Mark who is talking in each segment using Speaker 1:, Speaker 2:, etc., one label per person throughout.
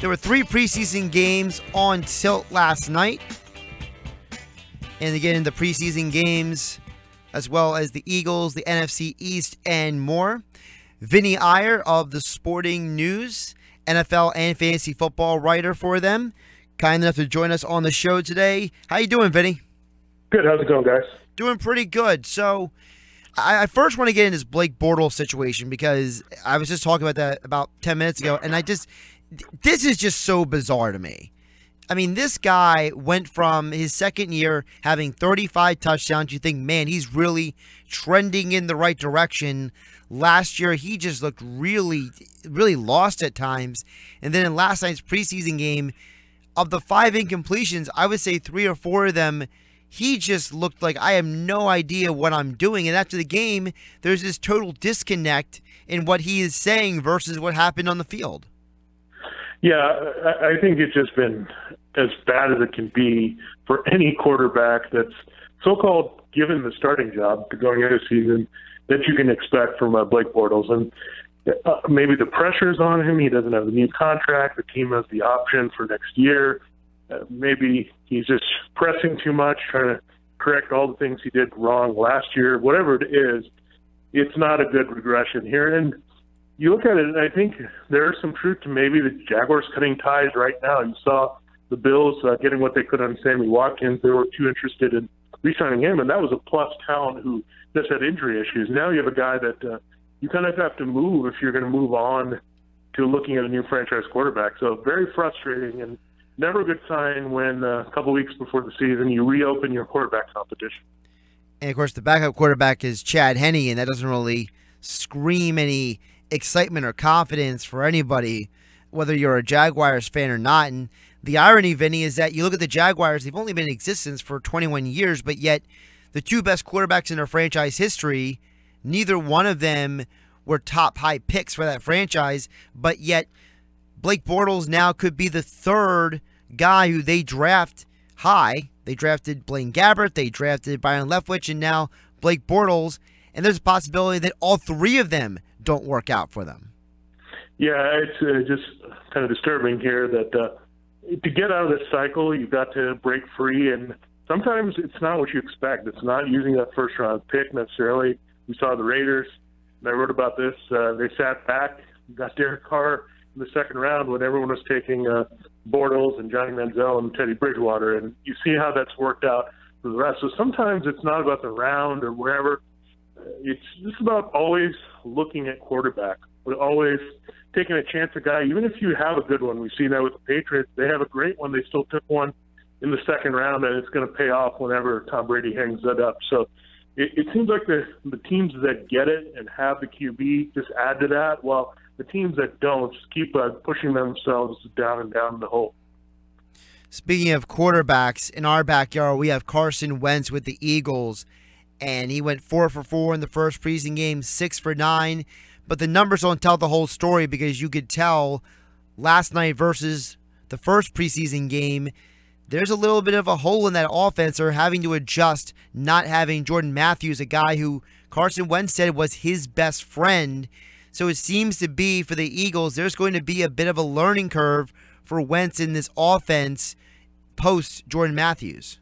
Speaker 1: There were 3 preseason games on tilt last night. And again, the preseason games, as well as the Eagles, the NFC East, and more. Vinnie Iyer of the Sporting News, NFL and fantasy football writer for them, kind enough to join us on the show today. How you doing, Vinnie?
Speaker 2: Good. How's it going, guys?
Speaker 1: Doing pretty good. So, I first want to get into this Blake Bortles situation because I was just talking about that about 10 minutes ago, and this is just so bizarre to me. I mean, this guy went from his second year having 35 touchdowns. You think, man, he's really trending in the right direction. Last year, he just looked really, really lost at times. And then in last night's preseason game, of the 5 incompletions, I would say 3 or 4 of them, he just looked like I have no idea what I'm doing. And after the game, there's this total disconnect in what he is saying versus what happened on the field.
Speaker 2: Yeah, I think it's just been as bad as it can be for any quarterback that's so-called given the starting job to going into the season that you can expect from Blake Bortles. And maybe the pressure's on him. He doesn't have a new contract. The team has the option for next year. Maybe he's just pressing too much, trying to correct all the things he did wrong last year. Whatever it is, it's not a good regression here. And you look at it, and I think there is some truth to maybe the Jaguars cutting ties right now. You saw the Bills getting what they could on Sammy Watkins. They were too interested in re-signing him, and that was a plus talent who just had injury issues. Now you have a guy that you kind of have to move if you're going to move on to looking at a new franchise quarterback. So very frustrating and never a good sign when a couple weeks before the season you reopen your quarterback competition.
Speaker 1: And, of course, the backup quarterback is Chad Hennig, and that doesn't really scream any excitement or confidence for anybody, whether you're a Jaguars fan or not. And the irony, Vinny, is that you look at the Jaguars, they've only been in existence for 21 years, but yet the 2 best quarterbacks in their franchise history, neither one of them were top high picks for that franchise, but yet Blake Bortles now could be the 3rd guy who they draft high. They drafted Blaine Gabbert, they drafted Byron Leftwich, and now Blake Bortles, and there's a possibility that all 3 of them don't work out for them.
Speaker 2: Yeah, it's just kind of disturbing here that to get out of this cycle, you've got to break free, and sometimes it's not what you expect. It's not using that first-round pick necessarily. We saw the Raiders, and I wrote about this. They sat back, got Derek Carr in the second round when everyone was taking Bortles and Johnny Manziel and Teddy Bridgewater, and you see how that's worked out for the rest. So sometimes it's not about the round or wherever. It's just about always looking at quarterback, but always taking a chance at a guy, even if you have a good one. We've seen that with the Patriots. They have a great one. They still took one in the second round, and it's going to pay off whenever Tom Brady hangs that up. So it seems like the teams that get it and have the QB just add to that, while the teams that don't just keep pushing themselves down and down the hole.
Speaker 1: Speaking of quarterbacks, in our backyard, we have Carson Wentz with the Eagles, and he went 4 for 4 in the first preseason game, 6 for 9. But the numbers don't tell the whole story because you could tell last night versus the first preseason game, there's a little bit of a hole in that offense. They're having to adjust not having Jordan Matthews, a guy who Carson Wentz said was his best friend. So it seems to be for the Eagles, there's going to be a bit of a learning curve for Wentz in this offense post Jordan Matthews.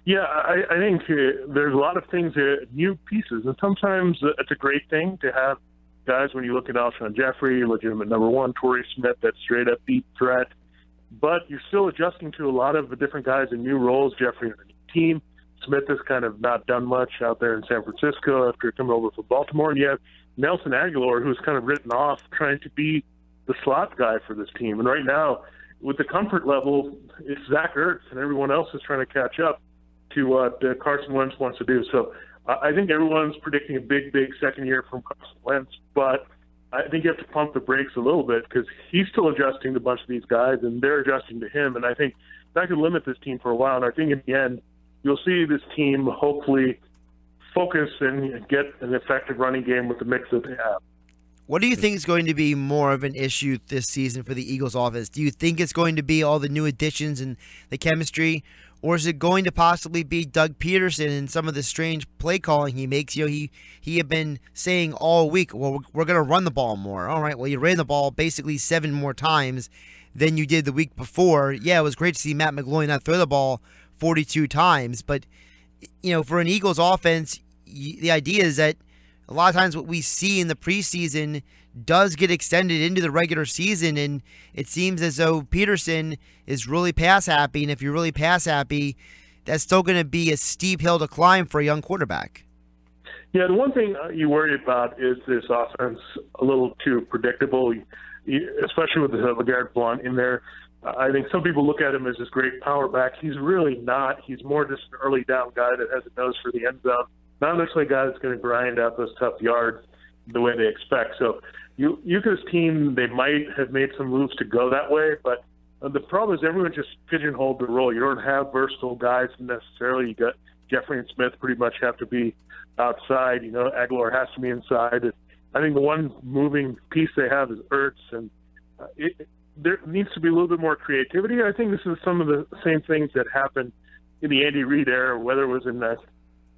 Speaker 2: Yeah, I think there's a lot of things, new pieces, and sometimes it's a great thing to have guys. When you look at Alshon Jeffrey, legitimate number 1, Torrey Smith, that straight-up deep threat, but you're still adjusting to a lot of the different guys in new roles. Jeffrey in a new team. Smith has kind of not done much out there in San Francisco after coming over from Baltimore, and you have Nelson Aguilar, who's kind of written off trying to be the slot guy for this team. And right now, with the comfort level, it's Zach Ertz, and everyone else is trying to catch up to what Carson Wentz wants to do. So I think everyone's predicting a big second year from Carson Wentz, but I think you have to pump the brakes a little bit because he's still adjusting to a bunch of these guys, and they're adjusting to him. And I think that could limit this team for a while. And I think in the end, you'll see this team hopefully focus and get an effective running game with the mix that they have.
Speaker 1: What do you think is going to be more of an issue this season for the Eagles offense? Do you think it's going to be all the new additions and the chemistry, or is it going to possibly be Doug Peterson and some of the strange play calling he makes? You know, he had been saying all week, well, we're going to run the ball more. All right, well, you ran the ball basically 7 more times than you did the week before. Yeah, it was great to see Matt McGloin not throw the ball 42 times, but for an Eagles offense, the idea is that a lot of times what we see in the preseason does get extended into the regular season, and it seems as though Peterson is really pass happy, and if you're really pass happy, that's still going to be a steep hill to climb for a young quarterback.
Speaker 2: Yeah, the one thing you worry about is this offense a little too predictable, especially with the LeGarrette Blount in there. I think some people look at him as this great power back. He's really not. He's more just an early down guy that has a nose for the end zone, not necessarily a guy that's going to grind out those tough yards the way they expect. So Yuka's team, they might have made some moves to go that way, but the problem is everyone just pigeonholed the role. You don't have versatile guys necessarily. You got Jeffrey and Smith pretty much have to be outside. Aguilar has to be inside. I think the one moving piece they have is Ertz, and there needs to be a little bit more creativity. I think this is some of the same things that happened in the Andy Reid era, whether it was in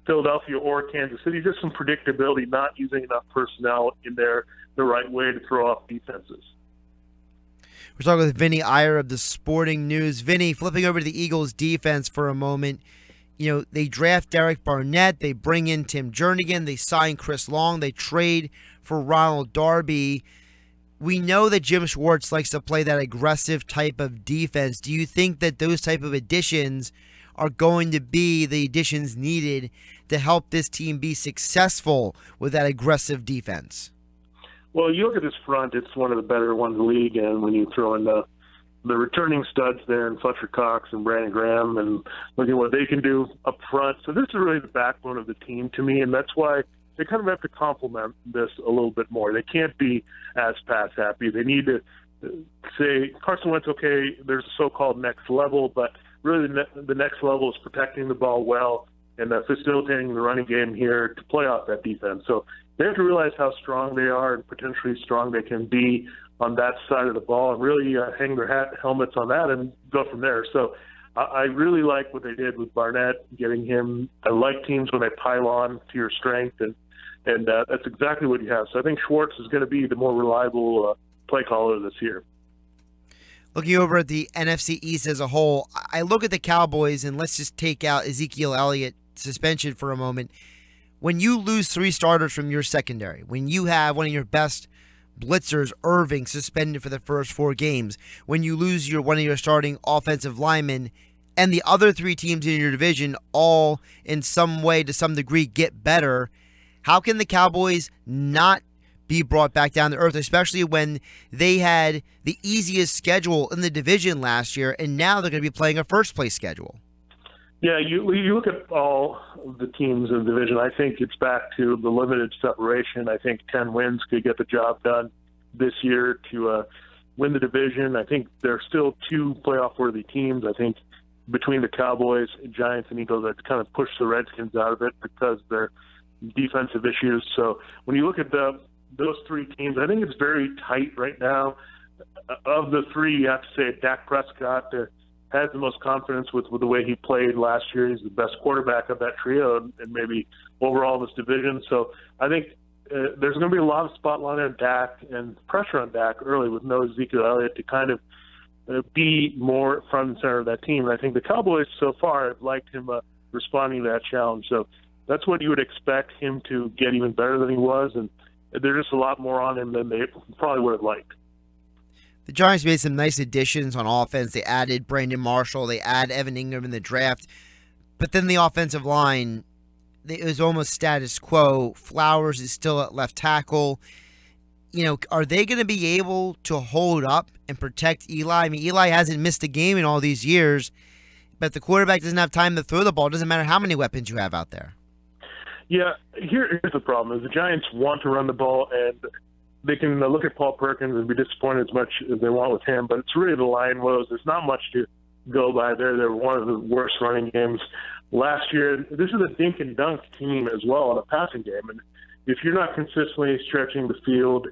Speaker 2: Philadelphia or Kansas City, just some predictability, not using enough personnel in there the right way to throw off defenses.
Speaker 1: We're talking with Vinnie Iyer of the Sporting News. Vinnie, flipping over to the Eagles defense for a moment. They draft Derek Barnett. They bring in Tim Jernigan. They sign Chris Long. They trade for Ronald Darby. We know that Jim Schwartz likes to play that aggressive type of defense. Do you think that those type of additions are going to be the additions needed to help this team be successful with that aggressive defense?
Speaker 2: Well, you look at this front, it's one of the better ones in the league, and when you throw in the returning studs there and Fletcher Cox and Brandon Graham and look at what they can do up front. So this is really the backbone of the team to me, and that's why they kind of have to complement this a little bit more. They can't be as pass happy. They need to say, Carson Wentz, okay, there's a so-called next level, but really the next level is protecting the ball well and facilitating the running game here to play off that defense. So they have to realize how strong they are and potentially strong they can be on that side of the ball and really hang their helmets on that and go from there. So I really like what they did with Barnett, getting him. I like teams when they pile on to your strength, and that's exactly what you have. So I think Schwartz is going to be the more reliable play caller this year.
Speaker 1: Looking over at the NFC East as a whole, I look at the Cowboys, and let's just take out Ezekiel Elliott suspension for a moment. When you lose 3 starters from your secondary, when you have one of your best blitzers, Irving, suspended for the first 4 games, when you lose one of your starting offensive linemen, and the other 3 teams in your division all in some way to some degree get better, how can the Cowboys not be brought back down to earth, especially when they had the easiest schedule in the division last year, and now they're going to be playing a first-place schedule?
Speaker 2: Yeah, you look at all of the teams in the division, I think it's back to the limited separation. I think 10 wins could get the job done this year to win the division. I think there are still 2 playoff-worthy teams. I think between the Cowboys, Giants, and Eagles, that kind of push the Redskins out of it because of their defensive issues. So when you look at those 3 teams, I think it's very tight right now. Of the 3, you have to say Dak Prescott has the most confidence with the way he played last year. He's the best quarterback of that trio and maybe overall this division. So I think there's going to be a lot of spotlight on Dak and pressure on Dak early with no Ezekiel Elliott to kind of be more front and center of that team. And I think the Cowboys so far have liked him responding to that challenge. So that's what you would expect him to get even better than he was. And there's just a lot more on him than they probably would have liked.
Speaker 1: The Giants made some nice additions on offense. They added Brandon Marshall. They add Evan Ingram in the draft. But then the offensive line, it was almost status quo. Flowers is still at left tackle. Are they going to be able to hold up and protect Eli? I mean, Eli hasn't missed a game in all these years, but the quarterback doesn't have time to throw the ball. It doesn't matter how many weapons you have out there. Yeah,
Speaker 2: here's the problem: is the Giants want to run the ball, and they can look at Paul Perkins and be disappointed as much as they want with him, but it's really the line woes. There's not much to go by there. They were one of the worst running games last year. This is a dink and dunk team as well in a passing game, and if you're not consistently stretching the field,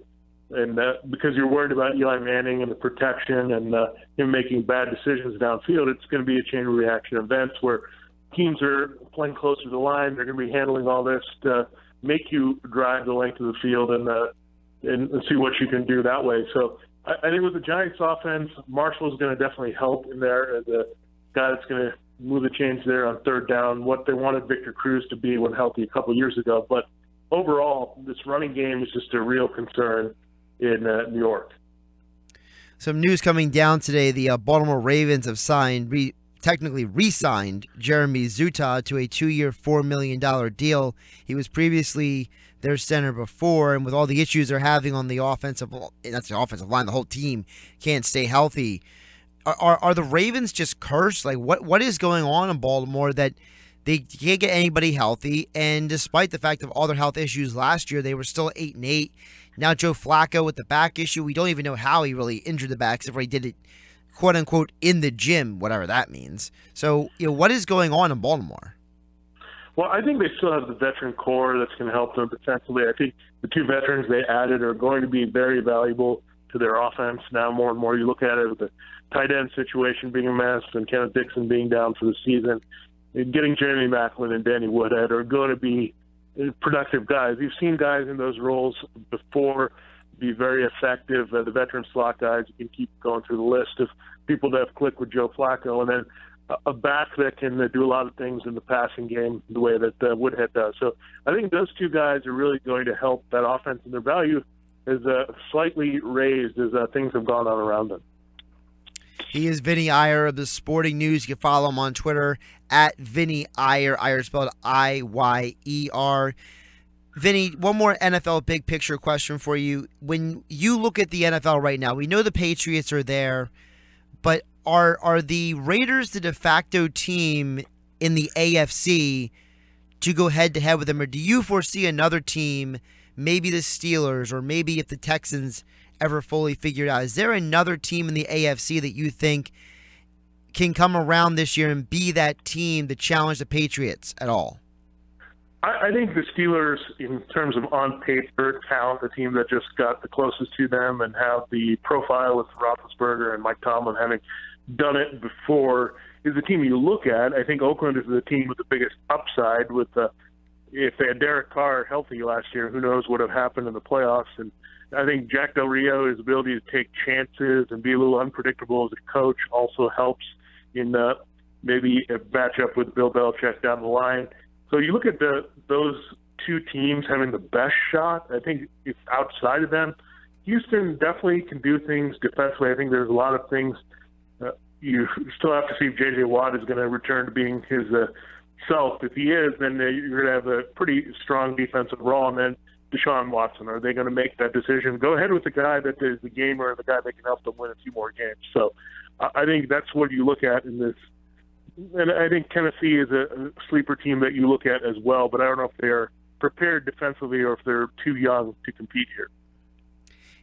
Speaker 2: and because you're worried about Eli Manning and the protection and him making bad decisions downfield, it's going to be a chain reaction events where teams are playing closer to the line. They're going to be handling all this to make you drive the length of the field and see what you can do that way. So I think with the Giants offense, Marshall's going to definitely help in there as a guy that's going to move the chains there on third down, what they wanted Victor Cruz to be when healthy a couple of years ago. But overall, this running game is just a real concern in New York.
Speaker 1: Some news coming down today. The Baltimore Ravens have technically re-signed Jeremy Zuttah to a 2-year, $4 million deal. He was previously their center before, and with all the issues they're having on the offensive line, the whole team can't stay healthy. Are the Ravens just cursed? Like, what is going on in Baltimore that they can't get anybody healthy? And despite the fact of all their health issues last year, they were still 8-8. Now Joe Flacco with the back issue, we don't even know how he really injured the back, except for he did it, quote unquote, in the gym, whatever that means. So, what is going on in Baltimore?
Speaker 2: Well, I think they still have the veteran core that's going to help them defensively. I think the two veterans they added are going to be very valuable to their offense now more and more. You look at it with the tight end situation being a mess and Kenneth Dixon being down for the season. Getting Jeremy Maclin and Danny Woodhead are going to be productive guys. You've seen guys in those roles before be very effective. The veteran slot guys, you can keep going through the list of people that have clicked with Joe Flacco. And then a back that can do a lot of things in the passing game the way that Woodhead does. So I think those two guys are really going to help that offense, and their value is slightly raised as things have gone on around them.
Speaker 1: He is Vinnie Iyer of the Sporting News. You can follow him on Twitter at Vinnie Iyer. Iyer spelled I-Y-E-R. Vinny, one more NFL big picture question for you. When you look at the NFL right now, we know the Patriots are there, but are the Raiders the de facto team in the AFC to go head-to-head with them, or do you foresee another team, maybe the Steelers, or maybe if the Texans ever fully figured out? Is there another team in the AFC that you think can come around this year and be that team to challenge the Patriots at all?
Speaker 2: I think the Steelers, in terms of on paper talent, the team that just got the closest to them and have the profile with Roethlisberger and Mike Tomlin having done it before, is the team you look at. I think Oakland is the team with the biggest upside. With if they had Derek Carr healthy last year, who knows what would have happened in the playoffs. And I think Jack Del Rio, his ability to take chances and be a little unpredictable as a coach, also helps in maybe a matchup with Bill Belichick down the line. So you look at those two teams having the best shot. I think it's outside of them. Houston definitely can do things defensively. I think there's a lot of things. You still have to see if J.J. Watt is going to return to being his self. If he is, then you're going to have a pretty strong defensive role. And then Deshaun Watson, are they going to make that decision? Go ahead with the guy that is the gamer and the guy that can help them win a few more games. So I think that's what you look at in this. And I think Tennessee is a sleeper team that you look at as well, but I don't know if they're prepared defensively or if they're too young to compete here.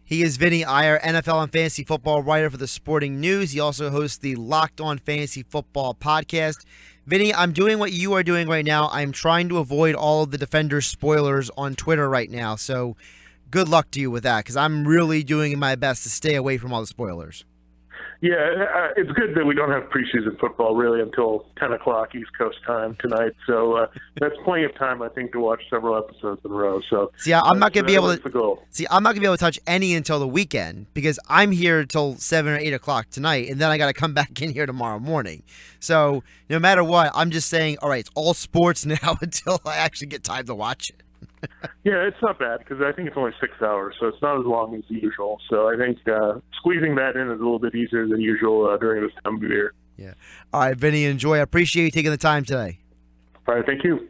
Speaker 1: He is Vinnie Iyer, NFL and fantasy football writer for the Sporting News. He also hosts the Locked On Fantasy Football podcast. Vinny, I'm doing what you are doing right now. I'm trying to avoid all of the Defenders spoilers on Twitter right now, so good luck to you with that, because I'm really doing my best to stay away from all the spoilers.
Speaker 2: Yeah, it's good that we don't have preseason football really until 10 o'clock East Coast time tonight. So that's plenty of time, I think, to watch several episodes in a row. So
Speaker 1: see, I'm not going to be able
Speaker 2: to.
Speaker 1: I'm not going to be able to touch any until the weekend because I'm here till 7 or 8 o'clock tonight, and then I got to come back in here tomorrow morning. So no matter what, I'm just saying, all right, it's all sports now until I actually get time to watch it.
Speaker 2: Yeah, it's not bad because I think it's only 6 hours, so it's not as long as usual. So I think squeezing that in is a little bit easier than usual during this time of year.
Speaker 1: Yeah. All right, Vinny, enjoy. I appreciate you taking the time today.
Speaker 2: All right, thank you.